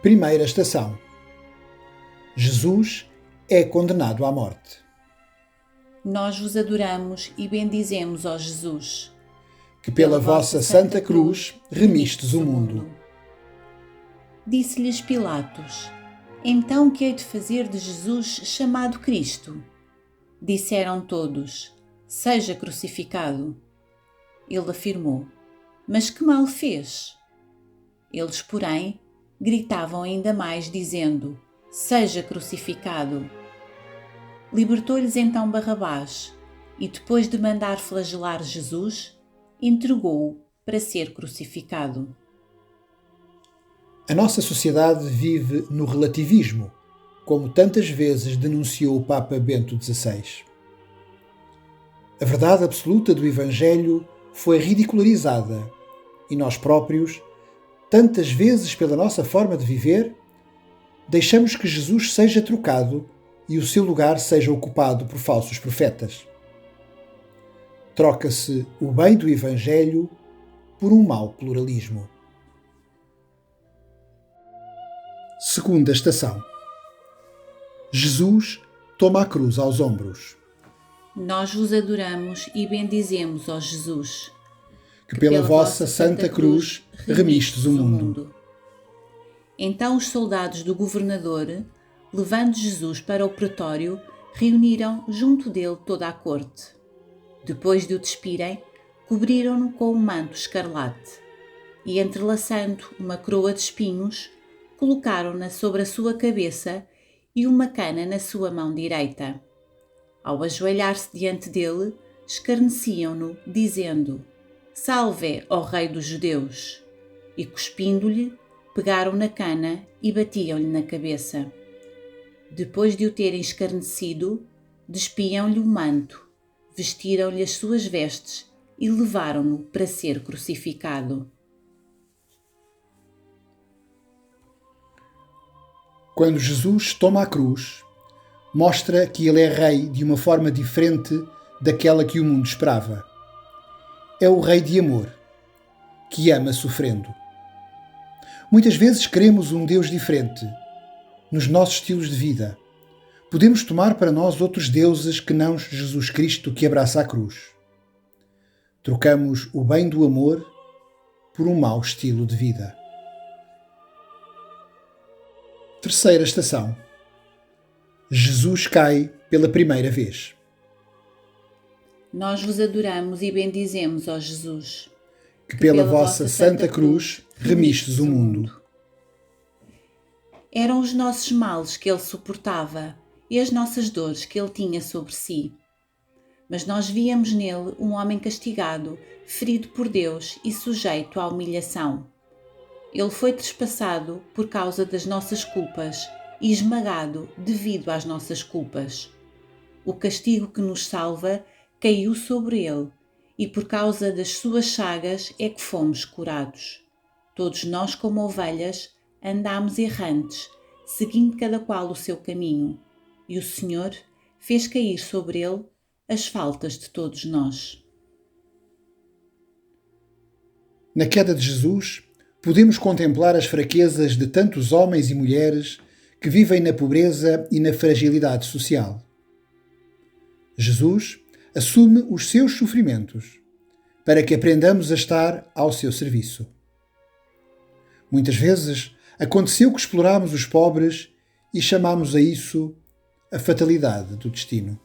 Primeira estação. Jesus é condenado à morte. Nós vos adoramos e bendizemos, ó Jesus, Que pela vossa Santa Cruz remistes o mundo. Disse-lhes Pilatos: Então que hei de fazer de Jesus chamado Cristo? Disseram todos: Seja crucificado. Ele afirmou: Mas que mal fez? Eles, porém, gritavam ainda mais, dizendo: Seja crucificado. Libertou-lhes então Barrabás e, depois de mandar flagelar Jesus, entregou-o para ser crucificado. A nossa sociedade vive no relativismo, como tantas vezes denunciou o Papa Bento XVI. A verdade absoluta do Evangelho foi ridicularizada e nós próprios, tantas vezes pela nossa forma de viver, deixamos que Jesus seja trocado e o seu lugar seja ocupado por falsos profetas. Troca-se o bem do Evangelho por um mau pluralismo. Segunda estação. Jesus toma a cruz aos ombros. Nós vos adoramos e bendizemos, ó Jesus, Que pela vossa Santa Cruz remistes o mundo. Então os soldados do governador, levando Jesus para o pretório, reuniram junto dele toda a corte. Depois de o despirem, cobriram-no com um manto escarlate e, entrelaçando uma coroa de espinhos, colocaram-na sobre a sua cabeça e uma cana na sua mão direita. Ao ajoelhar-se diante dele, escarneciam-no, dizendo: Salve, ó Rei dos Judeus! E, cuspindo-lhe, pegaram na cana e batiam-lhe na cabeça. Depois de o terem escarnecido, despiam-lhe o manto, vestiram-lhe as suas vestes e levaram-no para ser crucificado. Quando Jesus toma a cruz, mostra que ele é rei de uma forma diferente daquela que o mundo esperava. É o rei de amor, que ama sofrendo. Muitas vezes queremos um Deus diferente, nos nossos estilos de vida. Podemos tomar para nós outros deuses que não Jesus Cristo que abraça a cruz. Trocamos o bem do amor por um mau estilo de vida. Terceira estação. Jesus cai pela primeira vez. Nós vos adoramos e bendizemos, ó Jesus, Que pela vossa Santa Cruz remistes o mundo. Eram os nossos males que ele suportava e as nossas dores que ele tinha sobre si. Mas nós víamos nele um homem castigado, ferido por Deus e sujeito à humilhação. Ele foi trespassado por causa das nossas culpas e esmagado devido às nossas culpas. O castigo que nos salva caiu sobre ele, e por causa das suas chagas é que fomos curados. Todos nós, como ovelhas, andámos errantes, seguindo cada qual o seu caminho, e o Senhor fez cair sobre ele as faltas de todos nós. Na queda de Jesus, podemos contemplar as fraquezas de tantos homens e mulheres que vivem na pobreza e na fragilidade social. Jesus assume os seus sofrimentos para que aprendamos a estar ao seu serviço. Muitas vezes aconteceu que explorámos os pobres e chamámos a isso a fatalidade do destino.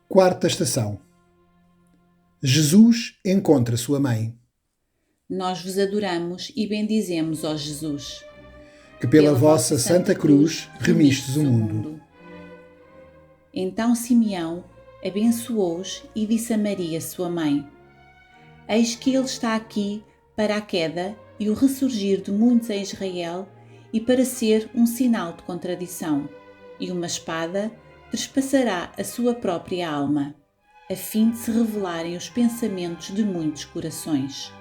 Quarta estação. Jesus encontra sua mãe. Nós vos adoramos e bendizemos, ó Jesus, Que pela vossa Santa Cruz remistes o mundo. Então Simeão abençoou-os e disse a Maria, sua mãe: Eis que ele está aqui para a queda e o ressurgir de muitos em Israel e para ser um sinal de contradição, e uma espada trespassará a sua própria alma, a fim de se revelarem os pensamentos de muitos corações.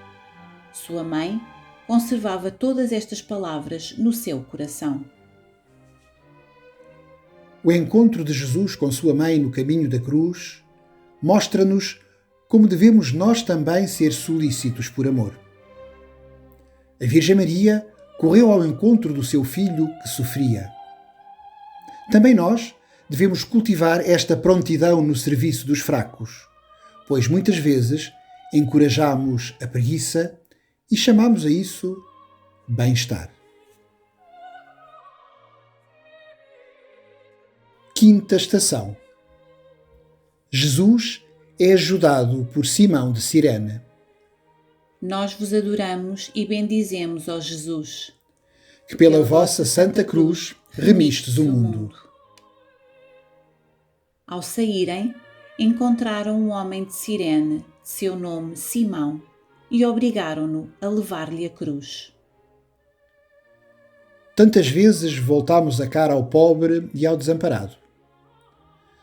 Sua mãe conservava todas estas palavras no seu coração. O encontro de Jesus com sua mãe no caminho da cruz mostra-nos como devemos nós também ser solícitos por amor. A Virgem Maria correu ao encontro do seu filho que sofria. Também nós devemos cultivar esta prontidão no serviço dos fracos, pois muitas vezes encorajamos a preguiça e chamamos a isso bem-estar. Quinta estação. Jesus é ajudado por Simão de Cirene. Nós vos adoramos e bendizemos, ó Jesus, que pela vossa Santa Cruz remistes o mundo. Ao saírem, encontraram um homem de Cirene, de seu nome Simão, e obrigaram-no a levar-lhe a cruz. Tantas vezes voltámos a cara ao pobre e ao desamparado.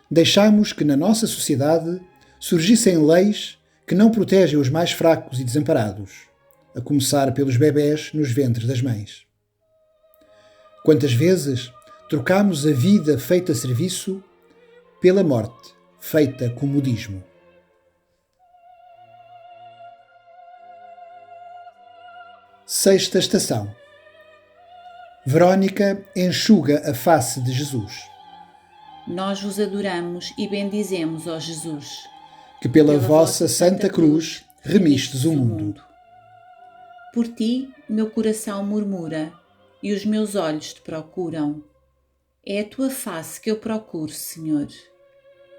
Deixámos que na nossa sociedade surgissem leis que não protegem os mais fracos e desamparados, a começar pelos bebés nos ventres das mães. Quantas vezes trocámos a vida feita serviço pela morte feita comodismo. Sexta estação. Verónica enxuga a face de Jesus. Nós vos adoramos e bendizemos, ó Jesus, que pela vossa Santa Cruz remistes o mundo. Por ti, meu coração murmura e os meus olhos te procuram. É a tua face que eu procuro, Senhor.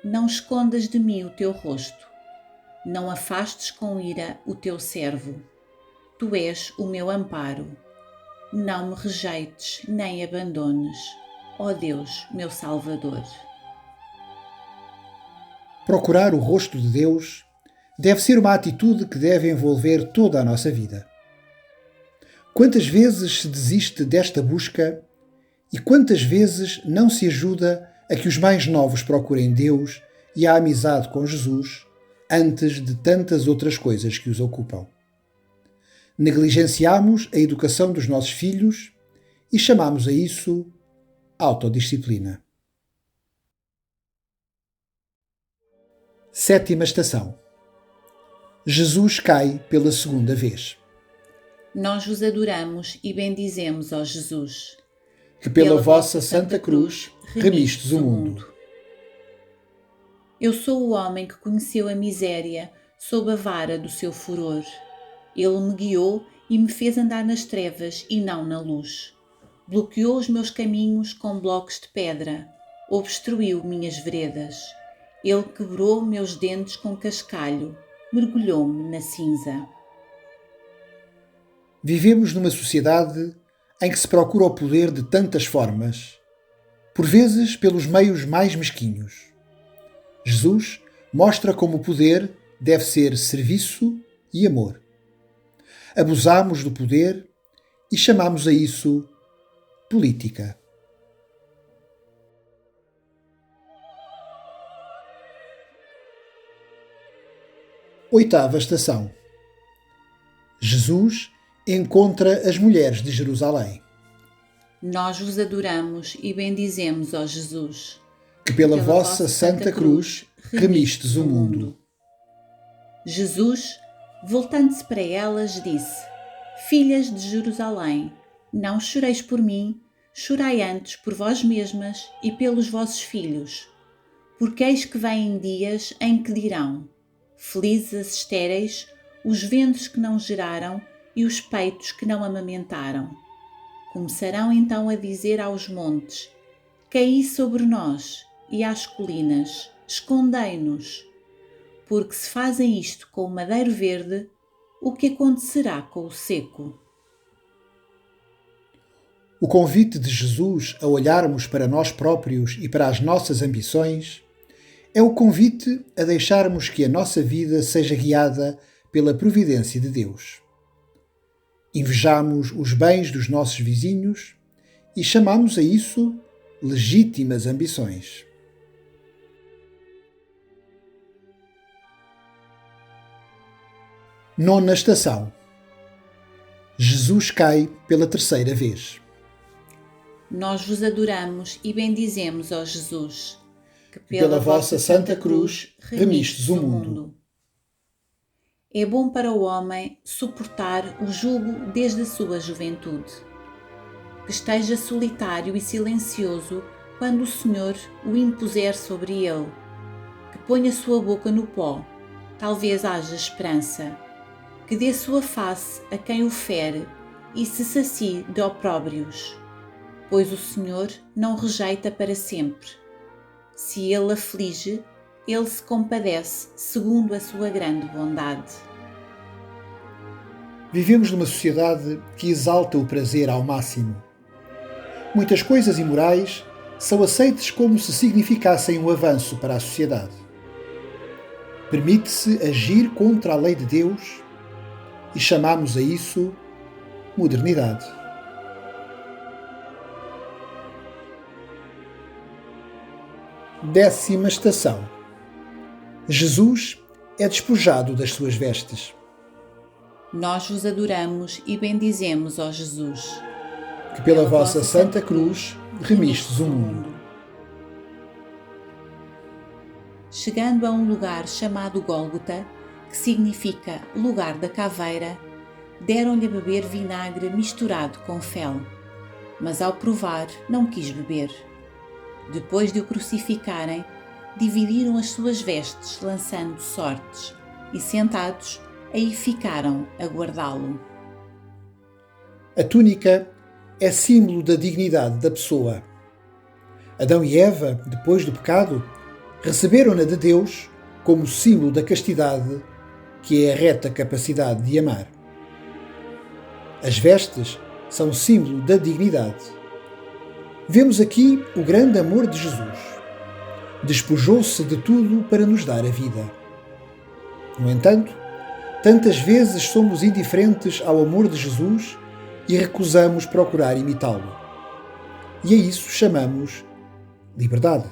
Não escondas de mim o teu rosto. Não afastes com ira o teu servo. Tu és o meu amparo. Não me rejeites nem abandones, ó Deus, meu Salvador. Procurar o rosto de Deus deve ser uma atitude que deve envolver toda a nossa vida. Quantas vezes se desiste desta busca e quantas vezes não se ajuda a que os mais novos procurem Deus e a amizade com Jesus antes de tantas outras coisas que os ocupam. Negligenciamos a educação dos nossos filhos e chamamos a isso autodisciplina. Sétima estação. Jesus cai pela segunda vez. Nós vos adoramos e bendizemos, ó Jesus, que pela vossa Santa Cruz remistes o mundo. Eu sou o homem que conheceu a miséria sob a vara do seu furor. Ele me guiou e me fez andar nas trevas e não na luz. Bloqueou os meus caminhos com blocos de pedra, obstruiu minhas veredas. Ele quebrou meus dentes com cascalho, mergulhou-me na cinza. Vivemos numa sociedade em que se procura o poder de tantas formas, por vezes pelos meios mais mesquinhos. Jesus mostra como o poder deve ser serviço e amor. Abusamos do poder e chamamos a isso política. Oitava estação. Jesus encontra as mulheres de Jerusalém. Nós vos adoramos e bendizemos, ó Jesus, que pela vossa Santa Cruz remistes o mundo. Jesus, voltando-se para elas, disse: Filhas de Jerusalém, não choreis por mim, chorai antes por vós mesmas e pelos vossos filhos, porque eis que vêm dias em que dirão: Felizes as estéreis, os ventres que não geraram e os peitos que não amamentaram. Começarão então a dizer aos montes: Caí sobre nós, e às colinas: Escondei-nos. Porque se fazem isto com o madeiro verde, o que acontecerá com o seco? O convite de Jesus a olharmos para nós próprios e para as nossas ambições é o convite a deixarmos que a nossa vida seja guiada pela providência de Deus. Invejamos os bens dos nossos vizinhos e chamamos a isso legítimas ambições. Nona estação. Jesus cai pela terceira vez. Nós vos adoramos e bendizemos, ó Jesus, que pela vossa Santa Cruz remistes o mundo. É bom para o homem suportar o jugo desde a sua juventude. Que esteja solitário e silencioso quando o Senhor o impuser sobre ele. Que ponha sua boca no pó, talvez haja esperança. Que dê sua face a quem o fere e se sacie de opróbrios. Pois o Senhor não rejeita para sempre. Se ele aflige, ele se compadece segundo a sua grande bondade. Vivemos numa sociedade que exalta o prazer ao máximo. Muitas coisas imorais são aceites como se significassem um avanço para a sociedade. Permite-se agir contra a lei de Deus e chamamos a isso modernidade. Décima estação. Jesus é despojado das suas vestes. Nós vos adoramos e bendizemos, ó Jesus, que pela vossa Santa Cruz remistes o mundo. Chegando a um lugar chamado Gólgota, que significa lugar da caveira, deram-lhe a beber vinagre misturado com fel, mas ao provar não quis beber. Depois de o crucificarem, dividiram as suas vestes, lançando sortes, e sentados, aí ficaram a guardá-lo. A túnica é símbolo da dignidade da pessoa. Adão e Eva, depois do pecado, receberam-na de Deus como símbolo da castidade, que é a reta capacidade de amar. As vestes são símbolo da dignidade. Vemos aqui o grande amor de Jesus. Despojou-se de tudo para nos dar a vida. No entanto, tantas vezes somos indiferentes ao amor de Jesus e recusamos procurar imitá-lo. E a isso chamamos liberdade.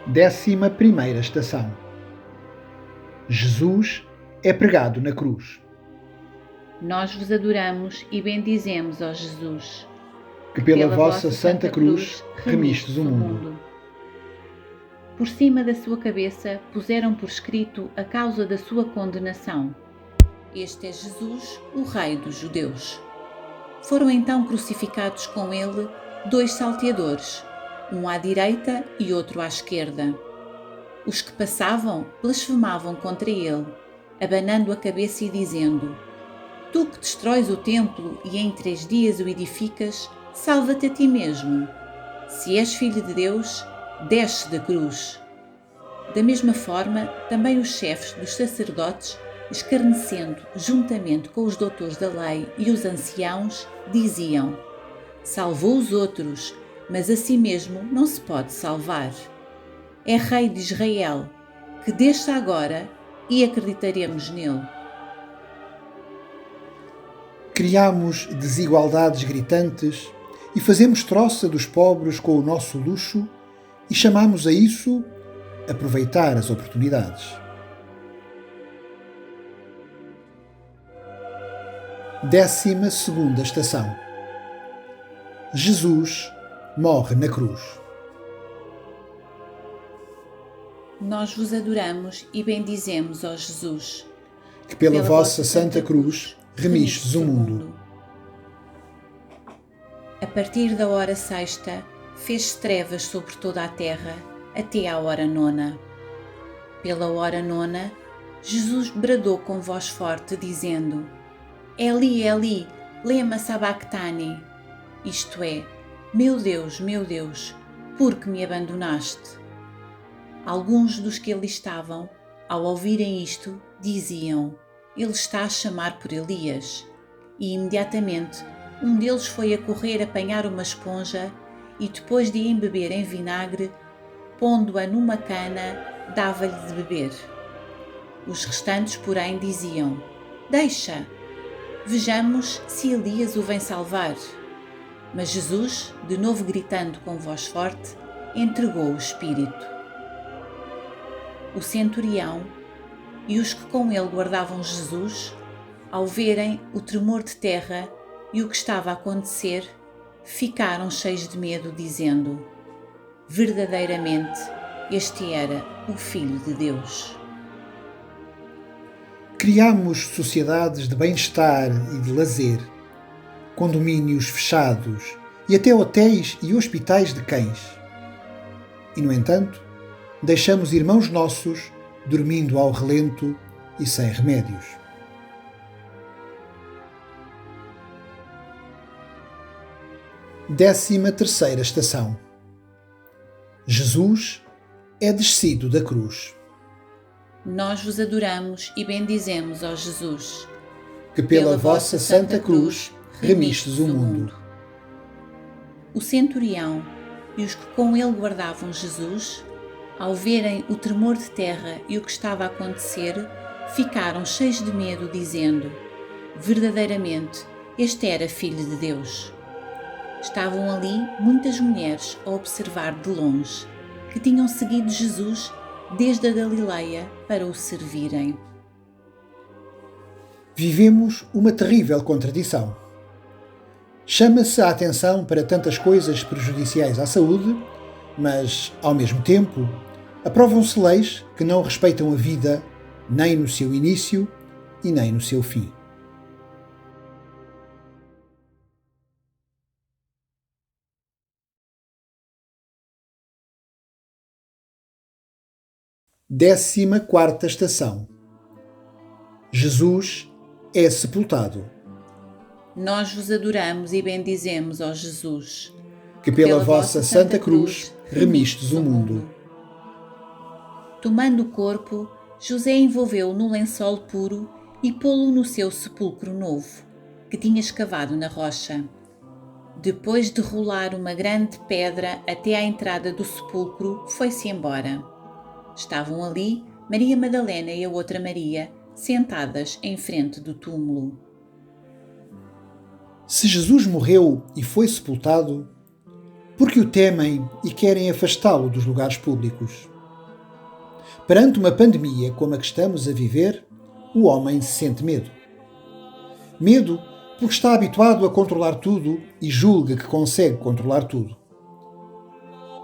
Décima primeira estação. Jesus é pregado na cruz. Nós vos adoramos e bendizemos, ó Jesus, que pela vossa Santa Cruz remistes o mundo. Por cima da sua cabeça puseram por escrito a causa da sua condenação. Este é Jesus, o Rei dos Judeus. Foram então crucificados com ele 2 salteadores, um à direita e outro à esquerda. Os que passavam blasfemavam contra ele, abanando a cabeça e dizendo: Tu que destróis o templo e em 3 dias o edificas, salva-te a ti mesmo. Se és filho de Deus, desce da cruz. Da mesma forma, também os chefes dos sacerdotes, escarnecendo juntamente com os doutores da lei e os anciãos, diziam: Salvou os outros, mas a si mesmo não se pode salvar. É Rei de Israel, que desça agora e acreditaremos nele. Criamos desigualdades gritantes e fazemos troça dos pobres com o nosso luxo e chamamos a isso aproveitar as oportunidades. Décima segunda estação. Jesus morre na cruz. Nós vos adoramos e bendizemos, ó Jesus, que pela vossa Santa Cruz remistes o mundo. A partir da hora 6ª, fez-se trevas sobre toda a terra, até à hora 9ª. Pela hora 9ª, Jesus bradou com voz forte, dizendo: Eli, Eli, lema sabactani, isto é, meu Deus, por que me abandonaste? Alguns dos que ali estavam, ao ouvirem isto, diziam: Ele está a chamar por Elias. E imediatamente um deles foi a correr apanhar uma esponja e, depois de embeber em vinagre, pondo-a numa cana, dava-lhe de beber. Os restantes, porém, diziam: Deixa, vejamos se Elias o vem salvar. Mas Jesus, de novo gritando com voz forte, entregou o espírito. O centurião e os que com ele guardavam Jesus, ao verem o tremor de terra e o que estava a acontecer, ficaram cheios de medo, dizendo: Verdadeiramente, este era o Filho de Deus. Criamos sociedades de bem-estar e de lazer, condomínios fechados e até hotéis e hospitais de cães. E, no entanto, deixamos irmãos nossos dormindo ao relento e sem remédios. Décima terceira estação. Jesus é descido da cruz. Nós vos adoramos e bendizemos, ó Jesus, Que pela vossa santa cruz remistes o mundo. O centurião e os que com ele guardavam Jesus, ao verem o tremor de terra e o que estava a acontecer, ficaram cheios de medo, dizendo: verdadeiramente, este era Filho de Deus. Estavam ali muitas mulheres a observar de longe, que tinham seguido Jesus desde a Galileia para o servirem. Vivemos uma terrível contradição. Chama-se a atenção para tantas coisas prejudiciais à saúde, mas, ao mesmo tempo, aprovam-se leis que não respeitam a vida nem no seu início e nem no seu fim. Décima quarta estação. Jesus é sepultado. Nós vos adoramos e bendizemos, ó Jesus, Que pela vossa santa cruz remistes o mundo. Tomando o corpo, José envolveu-o no lençol puro e pô-lo no seu sepulcro novo, que tinha escavado na rocha. Depois de rolar uma grande pedra até à entrada do sepulcro, foi-se embora. Estavam ali Maria Madalena e a outra Maria, sentadas em frente do túmulo. Se Jesus morreu e foi sepultado, por que o temem e querem afastá-lo dos lugares públicos? Perante uma pandemia como a que estamos a viver, o homem sente medo. Medo porque está habituado a controlar tudo e julga que consegue controlar tudo.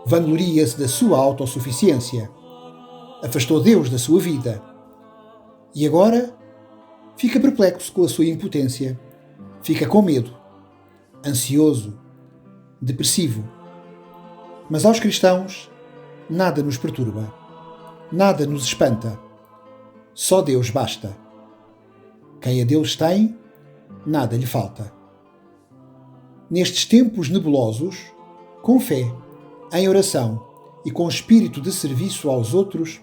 Vangloria-se da sua autossuficiência. Afastou Deus da sua vida. E agora fica perplexo com a sua impotência. Fica com medo, ansioso, depressivo. Mas aos cristãos, nada nos perturba, nada nos espanta. Só Deus basta. Quem a Deus tem, nada lhe falta. Nestes tempos nebulosos, com fé, em oração e com espírito de serviço aos outros,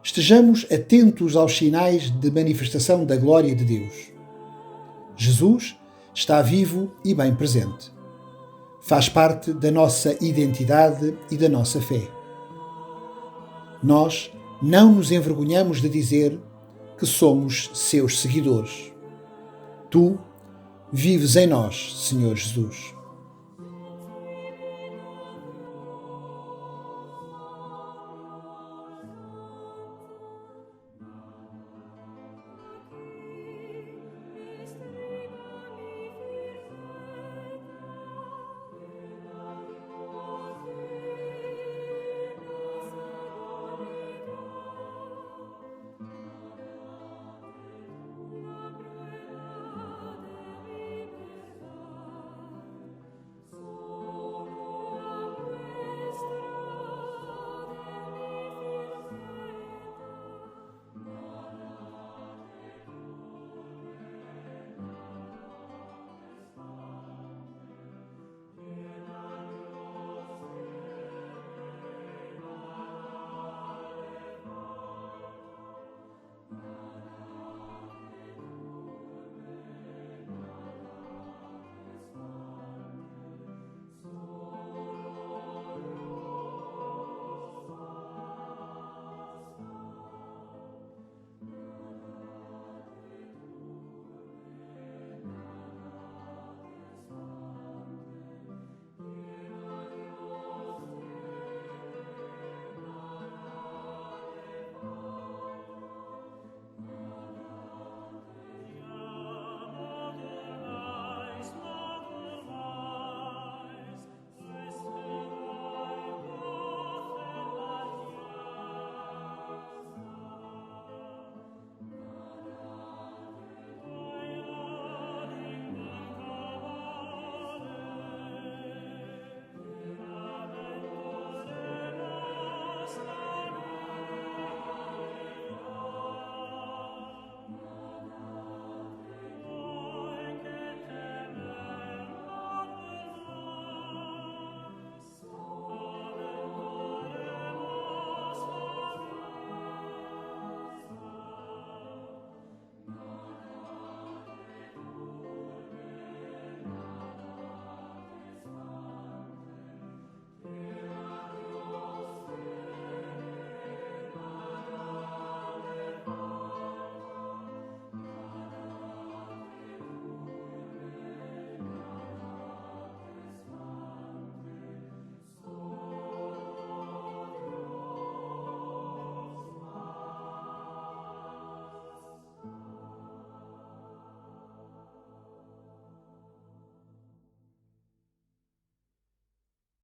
estejamos atentos aos sinais de manifestação da glória de Deus. Jesus está vivo e bem presente. Faz parte da nossa identidade e da nossa fé. Nós não nos envergonhamos de dizer que somos seus seguidores. Tu vives em nós, Senhor Jesus.